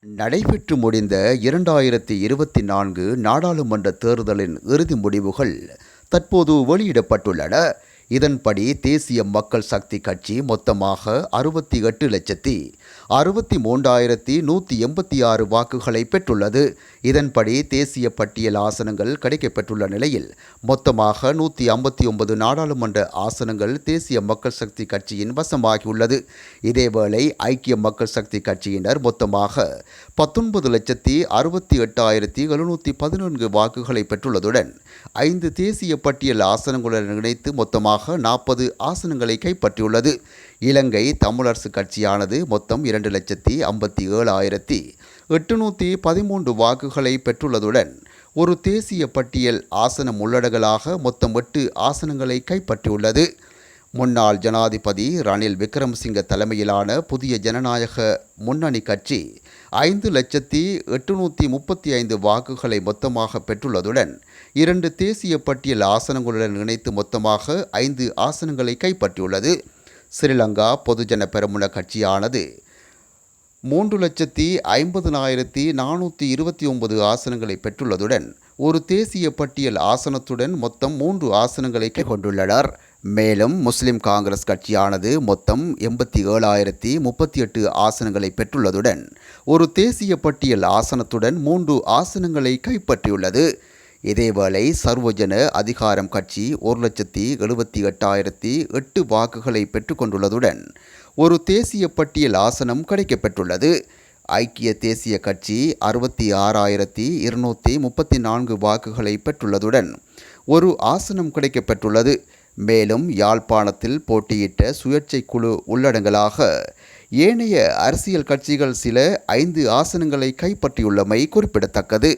நடைபெற்று முடிந்த 2024 நாடாளுமன்ற தேர்தலின் இறுதி முடிவுகள் தற்போது வெளியிடப்பட்டுள்ளன. இதன்படி தேசிய மக்கள் சக்தி கட்சி மொத்தமாக 68,63,186 வாக்குகளை பெற்றுள்ளது. இதன்படி தேசிய பட்டியல் ஆசனங்கள் கிடைக்கப்பெற்றுள்ள நிலையில் மொத்தமாக 159 நாடாளுமன்ற ஆசனங்கள் தேசிய மக்கள் சக்தி கட்சியின் வசமாகியுள்ளது. இதேவேளை ஐக்கிய மக்கள் சக்தி கட்சியினர் மொத்தமாக 19,68,714 வாக்குகளை பெற்றுள்ளதுடன் 5 தேசிய பட்டியல் ஆசனங்களுடன் இணைத்து மொத்தமாக 40 ஆசனங்களை கைப்பற்றியுள்ளது. இலங்கை தமிழரசு கட்சியானது மொத்தம் 2,57,813 வாக்குகளை பெற்றுள்ளதுடன் ஒரு தேசிய பட்டியல் ஆசனம் உள்ளடங்கலாக மொத்தம் 8 ஆசனங்களை கைப்பற்றியுள்ளது. முன்னாள் ஜனாதிபதி ரணில் விக்ரமசிங்க தலைமையிலான புதிய ஜனநாயக முன்னணி கட்சி 5,835 வாக்குகளை மொத்தமாக பெற்றுள்ளதுடன் 2 தேசிய பட்டியல் ஆசனங்களுடன் இணைத்து மொத்தமாக 5 ஆசனங்களை கைப்பற்றியுள்ளது. ஸ்ரீலங்கா பொதுஜன பெரமுன கட்சியானது 3,50,429 ஆசனங்களை பெற்றுள்ளதுடன் ஒரு தேசிய பட்டியல் ஆசனத்துடன் மொத்தம் 3 ஆசனங்களை கொண்டுள்ளனர். மேலும் முஸ்லிம் காங்கிரஸ் கட்சியானது மொத்தம் 87,038 ஆசனங்களை பெற்றுள்ளதுடன் ஒரு தேசிய பட்டியல் ஆசனத்துடன் 3 ஆசனங்களை கைப்பற்றியுள்ளது. இதேவேளை சர்வஜன அதிகாரம் கட்சி 1,78,008 வாக்குகளை பெற்றுக்கொண்டுள்ளதுடன் ஒரு தேசிய பட்டியல் ஆசனம் கிடைக்கப்பெற்றுள்ளது. ஐக்கிய தேசிய கட்சி 66,234 வாக்குகளை பெற்றுள்ளதுடன் ஒரு ஆசனம் கிடைக்கப்பெற்றுள்ளது. மேலும் யாழ்ப்பாணத்தில் போட்டியிட்ட சுயேட்சை குழு உள்ளடங்கலாக ஏனைய அரசியல் கட்சிகள் சில 5 ஆசனங்களை கைப்பற்றியுள்ளமை குறிப்பிடத்தக்கது.